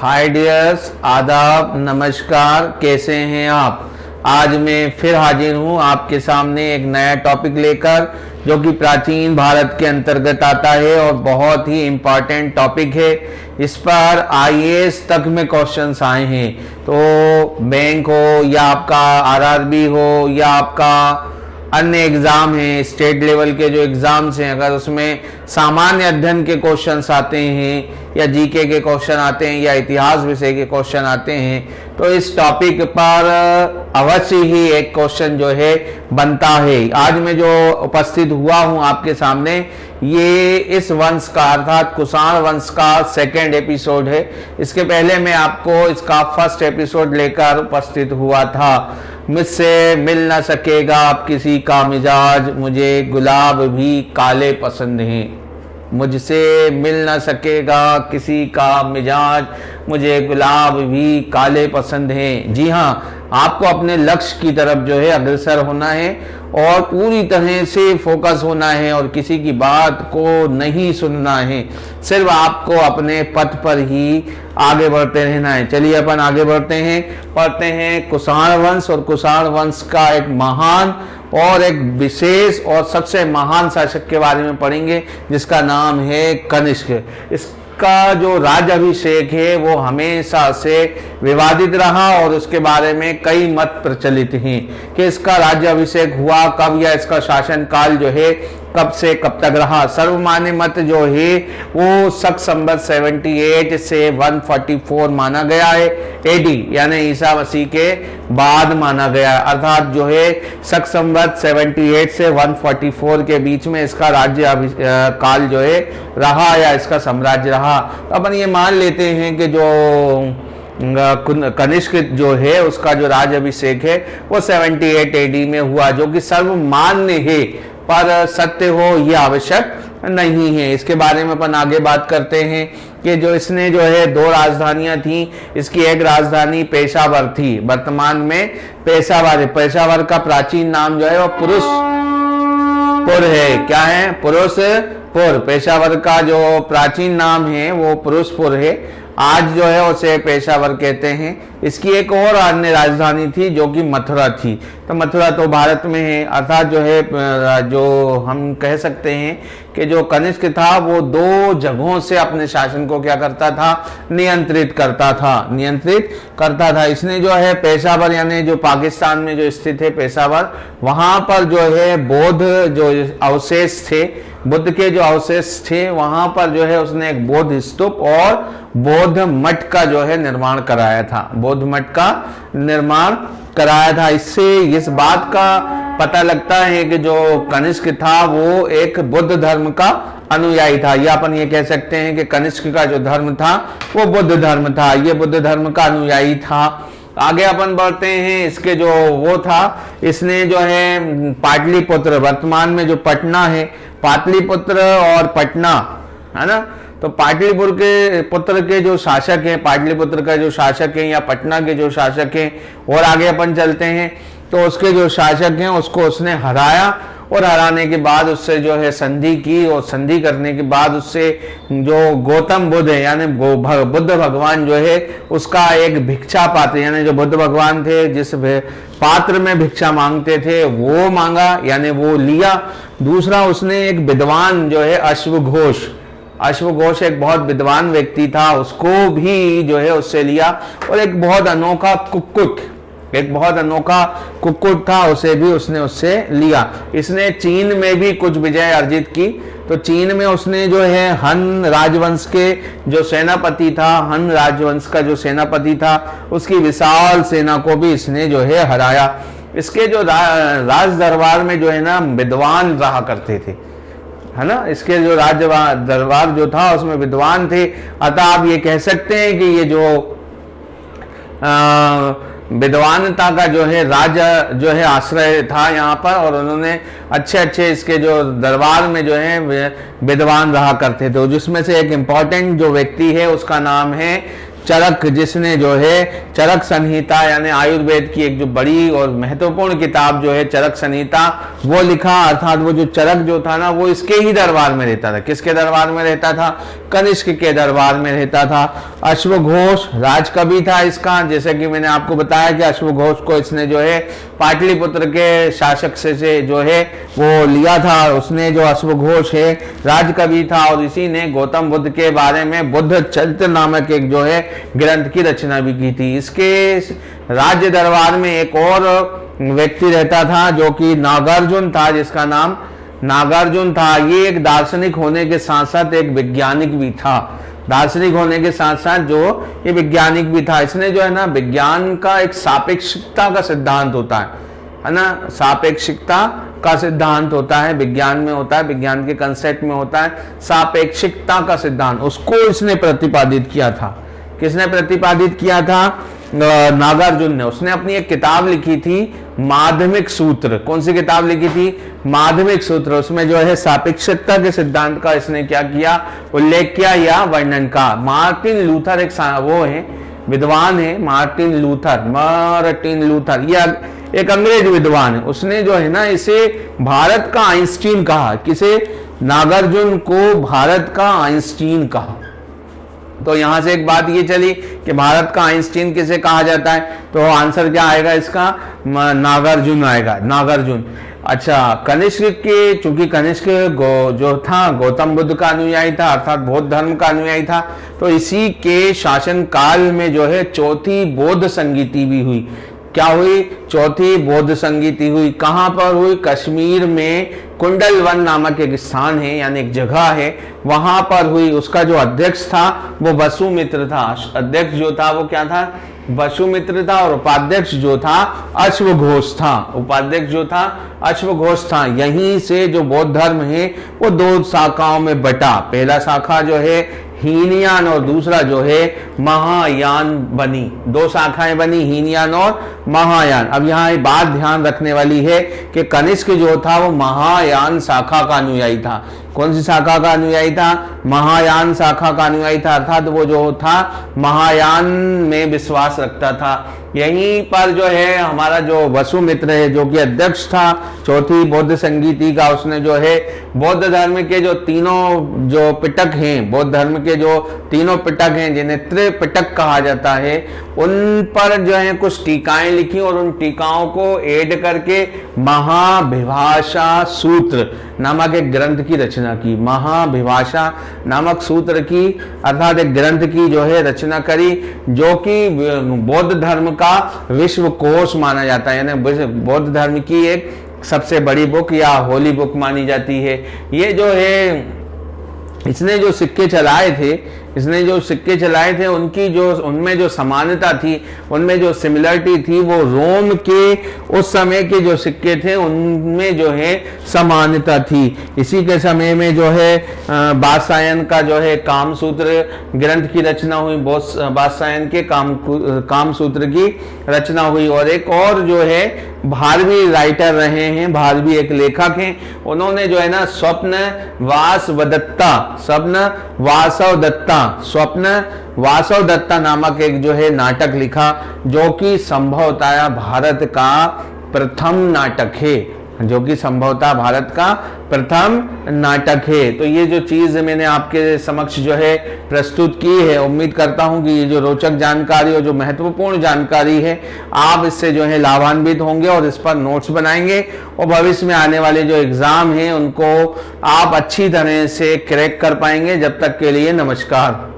हाय dears, आदाब, नमस्कार। कैसे हैं आप? आज मैं फिर हाजिर हूं आपके सामने एक नया टॉपिक लेकर, जो कि प्राचीन भारत के अंतर्गत आता है और बहुत ही इम्पॉर्टेंट टॉपिक है। इस पर आईएएस तक में क्वेश्चंस आए हैं। तो बैंक हो या आपका आरआरबी हो या आपका अन्य एग्जाम हैं, स्टेट लेवल के जो एग्जाम्स हैं, अगर उसमें सामान्य अध्ययन के क्वेश्चंस आते हैं या जीके के क्वेश्चन आते हैं या इतिहास विषय के क्वेश्चन आते हैं, तो इस टॉपिक पर अवश्य ही एक क्वेश्चन जो है बनता है। आज मैं जो उपस्थित हुआ हूं आपके सामने, ये इस वंश का अर्थात कुषाण वंश का सेकेंड एपिसोड है। इसके पहले मैं आपको इसका फर्स्ट एपिसोड लेकर उपस्थित हुआ था। मुझसे मिल न सकेगा आप किसी का मिजाज, मुझे गुलाब भी काले पसंद हैं। मुझसे मिल न सकेगा किसी का मिजाज, मुझे गुलाब भी काले पसंद हैं। जी हाँ, आपको अपने लक्ष्य की तरफ जो है अग्रसर होना है और पूरी तरह से फोकस होना है और किसी की बात को नहीं सुनना है। सिर्फ आपको अपने पथ पर ही आगे बढ़ते रहना है। चलिए अपन आगे बढ़ते हैं, पढ़ते हैं कुषाण वंश। और कुषाण वंश का एक महान और एक विशेष और सबसे महान शासक के बारे में पढ़ेंगे, जिसका नाम है कनिष्क। इसका जो राज्याभिषेक है वो हमेशा से विवादित रहा और उसके बारे में कई मत प्रचलित हैं कि इसका राज्याभिषेक हुआ कब या इसका शासन काल जो है कब से कब तक रहा। सर्वमान्य मत जो है वो शक संवत 78 से 144 माना गया है, एडी यानी ईसा मसीह के बाद माना गया, अर्थात जो है शक संवत 78 से 144 के बीच में इसका राज्य काल जो है रहा या इसका साम्राज्य रहा। अपन ये मान लेते हैं कि जो कनिष्क जो है उसका जो राज्याभिषेक है वो 78 एडी में हुआ, जो कि सर्वमान्य है, पर सत्य हो यह आवश्यक नहीं है। इसके बारे में अपन आगे बात करते हैं कि जो इसने जो है दो राजधानियां थी। इसकी एक राजधानी पेशावर थी, वर्तमान में पेशावर का प्राचीन नाम जो है वो पुरुषपुर है। क्या है? पुरुषपुर। पेशावर का जो प्राचीन नाम है वो पुरुषपुर है, आज जो है उसे पेशावर कहते हैं। इसकी एक और अन्य राजधानी थी जो कि मथुरा थी। तो मथुरा तो भारत में है, अर्थात जो है जो हम कह सकते हैं कि जो कनिष्क था वो दो जगहों से अपने शासन को क्या करता था? नियंत्रित करता था। इसने जो है पेशावर यानी जो पाकिस्तान में जो स्थित है पेशावर, वहां पर जो है बौद्ध जो अवशेष थे, बुद्ध के जो अवशेष थे, वहां पर जो है उसने एक बौद्ध स्तूप और बौद्ध मठ का जो है निर्माण कराया था। इससे इस बात का पता लगता है कि जो कनिष्क था वो एक बुद्ध धर्म का अनुयायी था, या अपन ये कह सकते हैं कि कनिष्क का जो धर्म था वो बुद्ध धर्म था, ये बुद्ध धर्म का अनुयायी था। आगे अपन बढ़ते हैं। इसके जो वो था, इसने जो है पाटलिपुत्र, वर्तमान में जो पटना है, पाटलिपुत्र और पटना है ना, तो पाटलिपुत्र के जो शासक हैं, पाटलिपुत्र का जो शासक है या पटना के जो शासक हैं, और आगे अपन चलते हैं तो उसके जो शासक हैं उसको उसने हराया और हराने के बाद उससे जो है संधि की, और संधि करने के बाद उससे जो गौतम बुद्ध है यानी बुद्ध भगवान जो है उसका एक भिक्षा पात्र, यानी जो बुद्ध भगवान थे जिस पात्र में भिक्षा मांगते थे वो मांगा यानी वो लिया। दूसरा, उसने एक विद्वान जो है अश्वघोष एक बहुत विद्वान व्यक्ति था, उसको भी जो है उससे लिया। और एक बहुत अनोखा कुक्कुट था, उसे भी उससे लिया। इसने चीन में भी कुछ विजय अर्जित की। तो चीन में उसने जो है हन राजवंश के जो सेनापति था, हन राजवंश का जो सेनापति था, उसकी विशाल सेना को भी इसने जो है हराया। इसके जो राज दरबार में जो है ना विद्वान रहा करते थे, है ना, इसके जो राज्य दरबार जो था उसमें विद्वान थे। अतः आप ये कह सकते हैं कि ये जो विद्वानता का जो है जो है आश्रय था यहाँ पर, और उन्होंने अच्छे इसके जो दरबार में जो है विद्वान रहा करते थे। जिसमें से एक इम्पॉर्टेंट जो व्यक्ति है उसका नाम है चरक, जिसने जो है चरक संहिता यानी आयुर्वेद की एक जो बड़ी और महत्वपूर्ण किताब जो है चरक संहिता वो लिखा। अर्थात वो जो चरक जो था ना वो इसके ही दरबार में रहता था। किसके दरबार में रहता था? कनिष्क के दरबार में रहता था। अश्वघोष राजकवि था इसका, जैसे कि मैंने आपको बताया कि अश्वघोष को इसने जो है पाटलिपुत्र के शासक से जो है वो लिया था। उसने जो अश्वघोष है राजकवि था और इसी ने गौतम बुद्ध के बारे में बुद्ध चरित्र नामक एक जो है ग्रंथ की रचना भी की थी। इसके राज्य दरबार में एक और व्यक्ति रहता था जो कि नागार्जुन था, जिसका नाम नागार्जुन था। ये एक दार्शनिक होने के साथ साथ एक वैज्ञानिक भी था। दार्शनिक होने के साथ साथ जो ये वैज्ञानिक भी था। इसने जो है ना विज्ञान का एक सापेक्षिकता का सिद्धांत होता है ना, सापेक्षिकता का सिद्धांत होता है विज्ञान में, होता है विज्ञान के कंसेप्ट में होता है सापेक्षिकता का सिद्धांत। उसको इसने प्रतिपादित किया था। किसने प्रतिपादित किया था? नागार्जुन ने। उसने अपनी एक किताब लिखी थी माध्यमिक सूत्र। कौन सी किताब लिखी थी? माध्यमिक सूत्र। उसमें जो है सापेक्षिकता के सिद्धांत का इसने क्या किया? उल्लेख किया या वर्णन का। मार्टिन लूथर एक वो है, विद्वान है, मार्टिन लूथर यह एक अंग्रेज विद्वान है। उसने जो है ना इसे भारत का आइंस्टीन कहा। किसे? नागार्जुन को भारत का आइंस्टीन कहा। तो यहां से एक बात ये चली कि भारत का आइंस्टीन किसे कहा जाता है, तो आंसर क्या आएगा इसका? नागार्जुन आएगा, नागार्जुन। अच्छा, कनिष्क के, चूंकि कनिष्क जो था गौतम बुद्ध का अनुयायी था, अर्थात बौद्ध धर्म का अनुयायी था, तो इसी के शासन काल में जो है चौथी बौद्ध संगीति भी हुई। क्या हुई? चौथी बौद्ध संगीति हुई। कहां पर हुई? कश्मीर में कुंडलवन नामक एक स्थान है, यानी एक जगह है, वहां पर हुई। उसका जो अध्यक्ष था वो वसुमित्र था। अध्यक्ष जो था वो क्या था? वसुमित्र था। और उपाध्यक्ष जो था अश्वघोष था। उपाध्यक्ष जो था अश्वघोष था। यहीं से जो बौद्ध धर्म है वो दो शाखाओं में बटा। पहला शाखा जो है हीनयान और दूसरा जो है महायान बनी। दो शाखाएं बनी, हीनयान और महायान। अब यहाँ एक बात ध्यान रखने वाली है कि कनिष्क जो था वो महायान शाखा का अनुयायी था। कौन सी शाखा का अनुयायी था? महायान शाखा का अनुयायी था। अर्थात वो जो था महायान में विश्वास रखता था। यहीं पर जो है हमारा जो वसुमित्र है, जो कि अध्यक्ष था चौथी बौद्ध संगीति का, उसने जो है बौद्ध धर्म के जो तीनों जो पिटक हैं, बौद्ध धर्म के जो तीनों पिटक हैं जिन्हें त्रिपिटक कहा जाता है, उन पर जो है कुछ टीकाएं लिखी और उन टीकाओं को ऐड करके महाभिभाषा सूत्र नामक एक ग्रंथ की रचना की। महाभिभाषा नामक सूत्र की, अर्थात एक ग्रंथ की जो है रचना करी, जो कि बौद्ध धर्म का विश्वकोश माना जाता है, यानी बौद्ध धर्म की एक सबसे बड़ी बुक या होली बुक मानी जाती है। ये जो है इसने जो सिक्के चलाए थे उनकी जो उनमें जो समानता थी, उनमें जो सिमिलरिटी थी, वो रोम के उस समय के जो सिक्के थे उनमें जो है समानता थी। इसी के समय में जो है वात्स्यायन का जो है कामसूत्र ग्रंथ की रचना हुई। वात्स्यायन के कामसूत्र की रचना हुई। और एक और जो है भारवी राइटर रहे हैं, भारवी एक लेखक हैं, उन्होंने जो है ना स्वप्न वासव दत्ता नामक एक जो है नाटक लिखा, जो कि संभवतः भारत का प्रथम नाटक है, जो कि संभवतः भारत का प्रथम नाटक है। तो ये जो चीज मैंने आपके समक्ष जो है प्रस्तुत की है, उम्मीद करता हूं कि ये जो रोचक जानकारी और जो महत्वपूर्ण जानकारी है, आप इससे जो है लाभान्वित होंगे और इस पर नोट्स बनाएंगे और भविष्य में आने वाले जो एग्जाम हैं उनको आप अच्छी तरह से क्रैक कर पाएंगे। जब तक के लिए नमस्कार।